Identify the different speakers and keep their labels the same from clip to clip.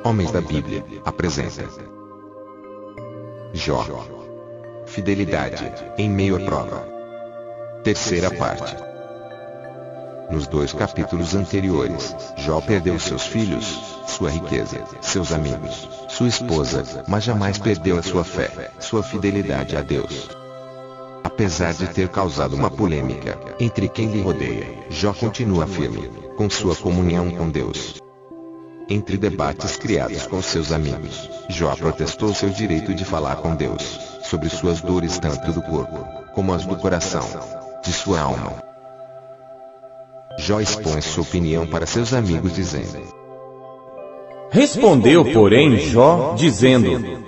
Speaker 1: Homens da Bíblia, apresenta Jó. Fidelidade, em meio à prova. Terceira parte. Nos 2 capítulos anteriores, Jó perdeu seus filhos, sua riqueza, seus amigos, sua esposa, mas jamais perdeu a sua fé, sua fidelidade a Deus. Apesar de ter causado uma polêmica entre quem lhe rodeia, Jó continua firme, com sua comunhão com Deus. Entre debates criados com seus amigos, Jó protestou seu direito de falar com Deus, sobre suas dores tanto do corpo, como as do coração, de sua alma. Jó expõe sua opinião para seus amigos dizendo:
Speaker 2: Respondeu, porém, Jó, dizendo: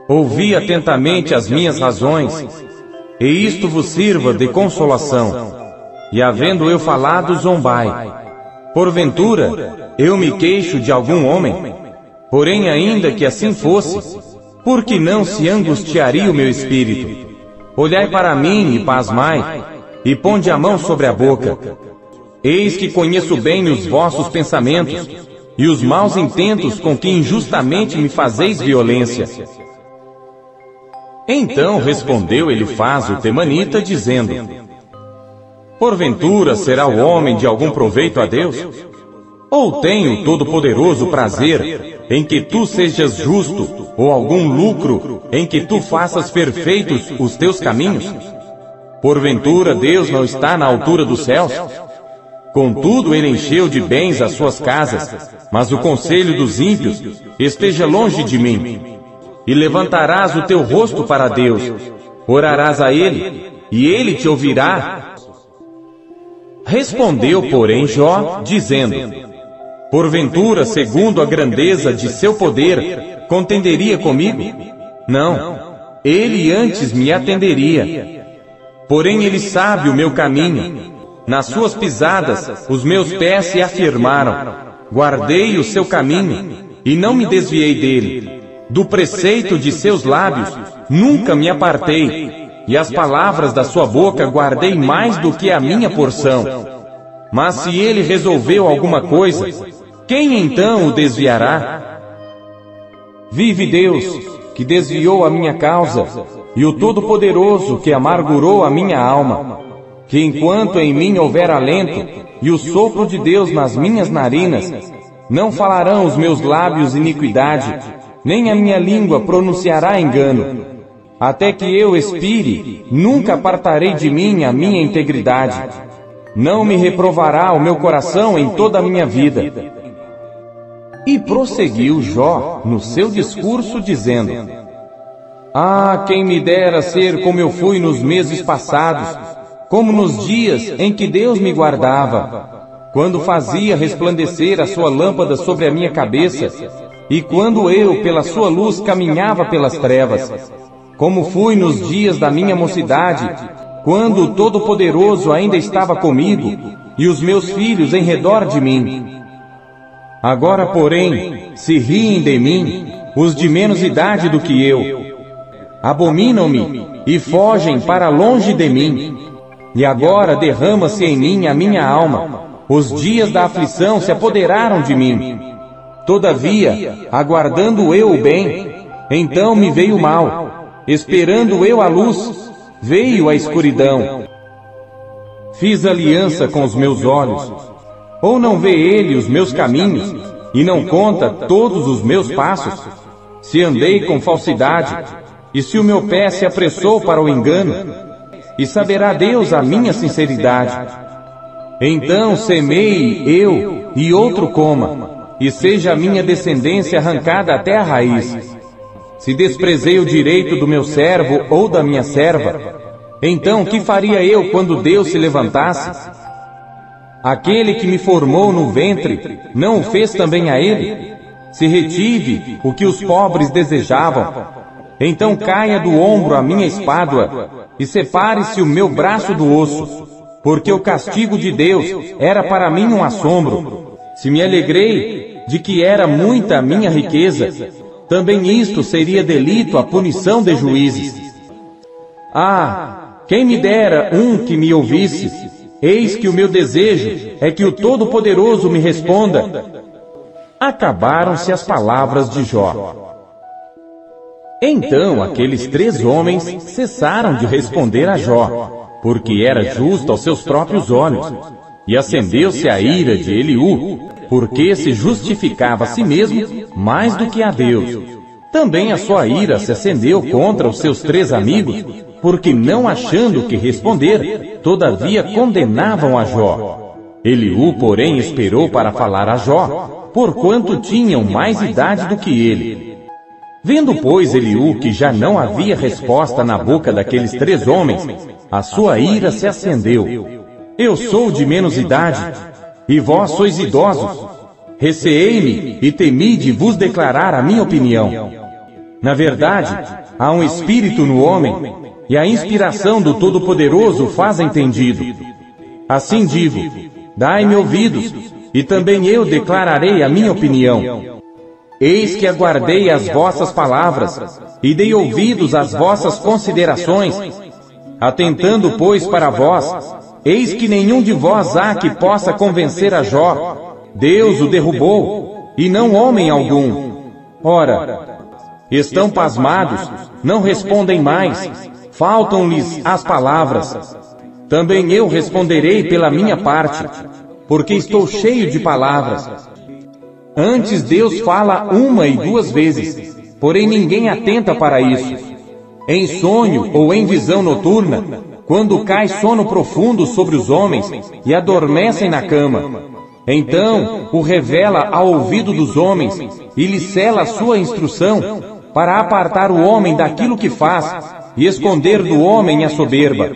Speaker 2: Ouvi atentamente as minhas razões, e isto vos sirva de consolação. E havendo eu falado, zombai. Porventura, eu me queixo de algum homem? Porém, ainda que assim fosse, por que não se angustiaria o meu espírito? Olhai para mim e pasmai, e ponde a mão sobre a boca. Eis que conheço bem os vossos pensamentos, e os maus intentos com que injustamente me fazeis violência. Então respondeu Elifaz o temanita, dizendo: Porventura será o homem de algum proveito a Deus? Ou tem o Todo-Poderoso prazer em que tu sejas justo, ou algum lucro em que tu faças perfeitos os teus caminhos? Porventura Deus não está na altura dos céus? Contudo ele encheu de bens as suas casas, mas o conselho dos ímpios esteja longe de mim. E levantarás o teu rosto para Deus, orarás a Ele, e Ele te ouvirá. Respondeu, porém, Jó, dizendo: Porventura, segundo a grandeza de seu poder, contenderia comigo? Não, Ele antes me atenderia. Porém Ele sabe o meu caminho. Nas suas pisadas, os meus pés se afirmaram. Guardei o seu caminho, e não me desviei dele. Do preceito de seus lábios, nunca me apartei, e as palavras da sua boca guardei mais do que a minha porção. Mas se ele resolveu alguma coisa, quem então o desviará? Vive Deus, que desviou a minha causa, e o Todo-Poderoso, que amargurou a minha alma. Que enquanto em mim houver alento, e o sopro de Deus nas minhas narinas, não falarão os meus lábios iniquidade, nem a minha língua pronunciará engano. Até que eu expire, nunca apartarei de mim a minha integridade. Não me reprovará o meu coração em toda a minha vida. E prosseguiu Jó no seu discurso, dizendo: Ah, quem me dera ser como eu fui nos meses passados, como nos dias em que Deus me guardava, quando fazia resplandecer a sua lâmpada sobre a minha cabeça, e quando eu, pela sua luz, caminhava pelas trevas, como fui nos dias da minha mocidade, quando o Todo-Poderoso ainda estava comigo, e os meus filhos em redor de mim. Agora, porém, se riem de mim os de menos idade do que eu. Abominam-me e fogem para longe de mim. E agora derrama-se em mim a minha alma. Os dias da aflição se apoderaram de mim. Todavia, aguardando eu o bem, então me veio o mal. Esperando eu a luz, veio a escuridão. Fiz aliança com os meus olhos. Ou não vê ele os meus caminhos, e não conta todos os meus passos? Se andei com falsidade, e se o meu pé se apressou para o engano, e saberá Deus a minha sinceridade. Então semeie eu, e outro coma, e seja a minha descendência arrancada até a raiz. Se desprezei o direito do meu servo ou da minha serva, então que faria eu quando Deus se levantasse? Aquele que me formou no ventre, não o fez também a ele? Se retive o que os pobres desejavam, então caia do ombro a minha espádua, e separe-se o meu braço do osso, porque o castigo de Deus era para mim um assombro. Se me alegrei de que era muita a minha riqueza, também isto seria delito à punição de juízes. Ah, quem me dera um que me ouvisse! Eis que o meu desejo é que o Todo-Poderoso me responda. Acabaram-se as palavras de Jó. Então aqueles 3 homens cessaram de responder a Jó, porque era justo aos seus próprios olhos. E acendeu-se a ira de Eliú, porque se justificava a si mesmo mais do que a Deus. Também a sua ira se acendeu contra os seus 3 amigos, porque não achando o que responder, todavia condenavam a Jó. Eliú, porém, esperou para falar a Jó, porquanto tinham mais idade do que ele. Vendo, pois, Eliú que já não havia resposta na boca daqueles 3 homens, a sua ira se acendeu. Eu sou de menos idade, e vós sois idosos. Receei-me e temi de vos declarar a minha opinião. Na verdade, há um espírito no homem, e a inspiração do Todo-Poderoso faz entendido. Assim digo, dai-me ouvidos, e também eu declararei a minha opinião. Eis que aguardei as vossas palavras, e dei ouvidos às vossas considerações. Atentando, pois, para vós, eis que nenhum de vós há que possa convencer a Jó. Deus o derrubou, e não homem algum. Ora, estão pasmados, não respondem mais, faltam-lhes as palavras. Também eu responderei pela minha parte, porque estou cheio de palavras. Antes Deus fala 1 e 2 vezes, porém ninguém atenta para isso. Em sonho ou em visão noturna, quando cai sono profundo sobre os homens e adormecem na cama, então o revela ao ouvido dos homens e lhe sela a sua instrução, para apartar o homem daquilo que faz e esconder do homem a soberba,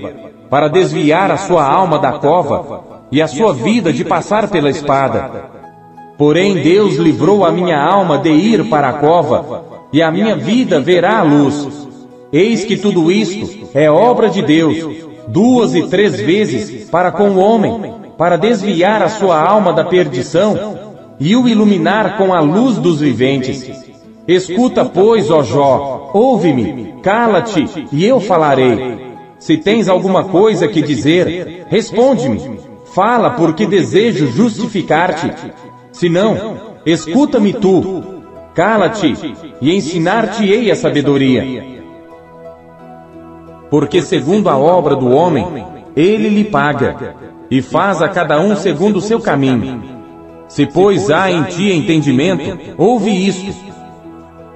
Speaker 2: para desviar a sua alma da cova e a sua vida de passar pela espada. Porém Deus livrou a minha alma de ir para a cova, e a minha vida verá a luz. Eis que tudo isto é obra de Deus, 2 e 3 vezes para com o homem, para desviar a sua alma da perdição e o iluminar com a luz dos viventes. Escuta, pois, ó Jó, ouve-me, cala-te, e eu falarei. Se tens alguma coisa que dizer, responde-me. Fala, porque desejo justificar-te. Se não, escuta-me tu. Cala-te, e ensinar-te-ei a sabedoria. Porque segundo a obra do homem, ele lhe paga, e faz a cada um segundo o seu caminho. Se, pois, há em ti entendimento, ouve isto.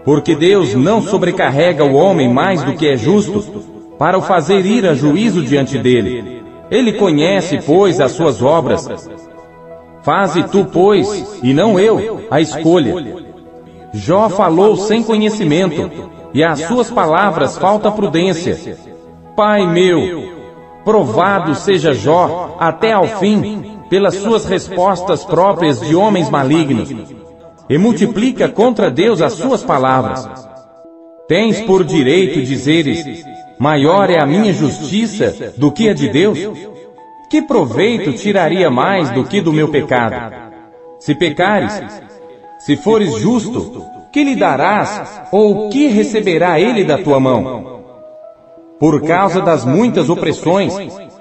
Speaker 2: Porque Deus não sobrecarrega o homem mais do que é justo, para o fazer ir a juízo diante dele. Ele conhece, pois, as suas obras. Faze tu, pois, e não eu, a escolha. Jó falou sem conhecimento, e às suas palavras falta prudência. Pai meu, provado seja Jó até ao fim, pelas suas respostas próprias de homens malignos, e multiplica contra Deus as suas palavras. Tens por direito dizeres, maior é a minha justiça do que a de Deus? Que proveito tiraria mais do que do meu pecado? Se pecares, se fores justo, que lhe darás, ou que receberá ele da tua mão? Por causa das muitas opressões,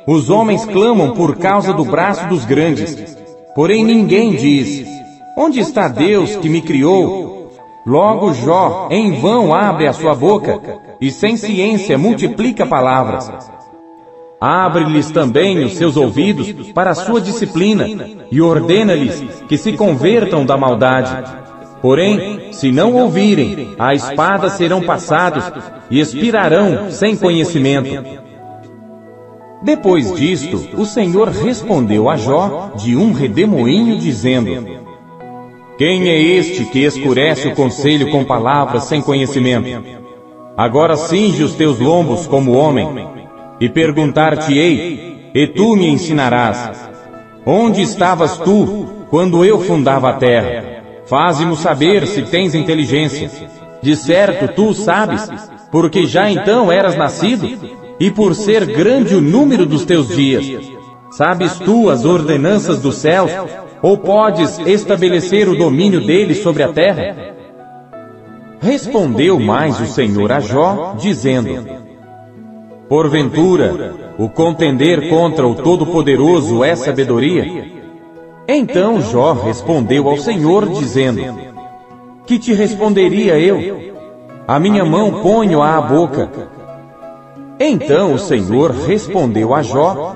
Speaker 2: os homens clamam por causa do braço dos grandes. Porém ninguém diz, onde está Deus que me criou? Logo Jó em vão abre a sua boca, e sem ciência multiplica palavras. Abre-lhes também os seus ouvidos para a sua disciplina, e ordena-lhes que se convertam da maldade. Porém, se não ouvirem, a espada serão passados, e expirarão sem conhecimento. Depois disto, o Senhor respondeu a Jó de um redemoinho, dizendo, quem é este que escurece o conselho com palavras sem conhecimento? Agora cinge os teus lombos como homem, e perguntar-te-ei, e tu me ensinarás. Onde estavas tu, quando eu fundava a terra? Faze-mo saber se tens inteligência. De certo tu sabes, porque já então eras nascido, e por ser grande o número dos teus dias. Sabes tu as ordenanças dos céus, ou podes estabelecer o domínio deles sobre a terra? Respondeu mais o Senhor a Jó, dizendo, porventura, o contender contra o Todo-Poderoso é sabedoria? Então Jó respondeu ao Senhor, dizendo: Que te responderia eu? A minha mão ponho à boca. Então o Senhor respondeu a Jó: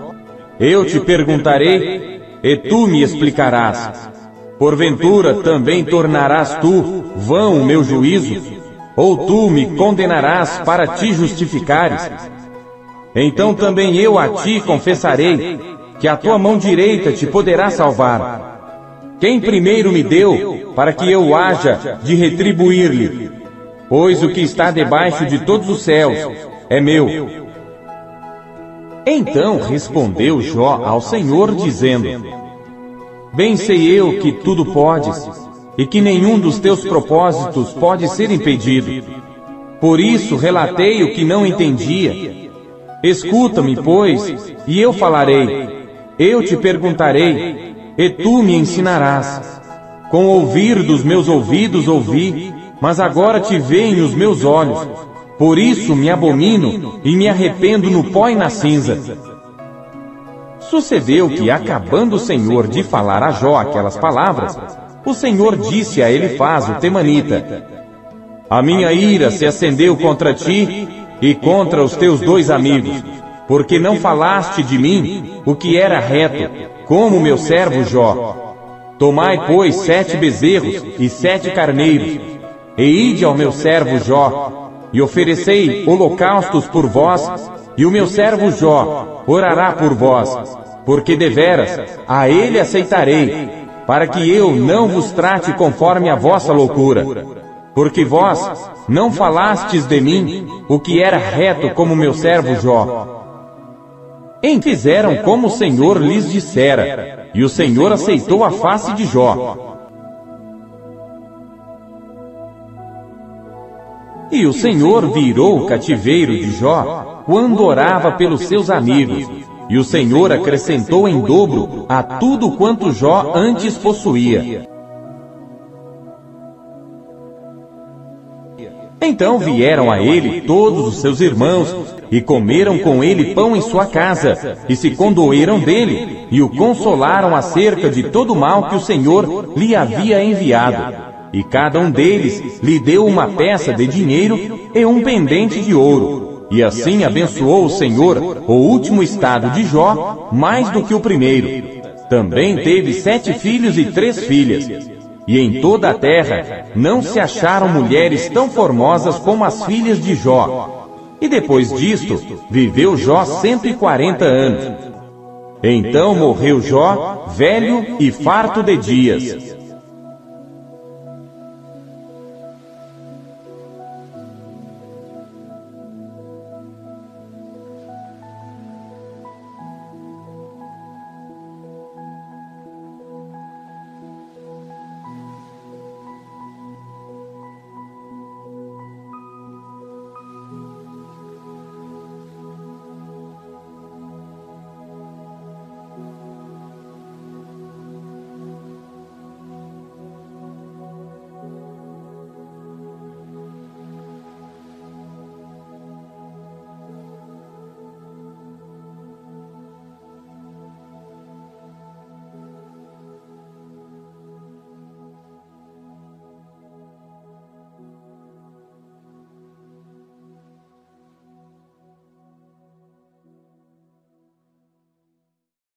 Speaker 2: Eu te perguntarei, e tu me explicarás. Porventura também tornarás tu vão o meu juízo? Ou tu me condenarás para te justificares? Então também eu a ti confessarei, que a tua mão direita te poderá salvar. Quem primeiro me deu, para que eu haja de retribuir-lhe? Pois o que está debaixo de todos os céus é meu. Então respondeu Jó ao Senhor, dizendo: Bem sei eu que tudo podes, e que nenhum dos teus propósitos pode ser impedido. Por isso relatei o que não entendia. Escuta-me, pois, e eu falarei. Eu te perguntarei, e tu me ensinarás. Com o ouvir dos meus ouvidos ouvi, mas agora te veem os meus olhos. Por isso me abomino e me arrependo no pó e na cinza. Sucedeu que, acabando o Senhor de falar a Jó aquelas palavras, o Senhor disse a Elifaz o temanita: A minha ira se acendeu contra ti e contra os teus dois amigos, porque não falaste de mim o que era reto, como meu servo Jó. Tomai, pois, 7 bezerros e 7 carneiros, e ide ao meu servo Jó, e oferecei holocaustos por vós, e o meu servo Jó orará por vós, porque deveras a ele aceitarei, para que eu não vos trate conforme a vossa loucura. Porque vós não falastes de mim o que era reto como meu servo Jó. E fizeram como o Senhor lhes dissera, e o Senhor aceitou a face de Jó. E o Senhor virou o cativeiro de Jó quando orava pelos seus amigos, e o Senhor acrescentou em dobro a tudo quanto Jó antes possuía. Então vieram a ele todos os seus irmãos, e comeram com ele pão em sua casa, e se condoeram dele, e o consolaram acerca de todo o mal que o Senhor lhe havia enviado. E cada um deles lhe deu uma peça de dinheiro e um pendente de ouro. E assim abençoou o Senhor o último estado de Jó, mais do que o primeiro. Também teve 7 filhos e 3 filhas. E em toda a terra não se acharam mulheres tão formosas como as filhas de Jó. E depois disto, viveu Jó 140 anos. Então morreu Jó, velho e farto de dias.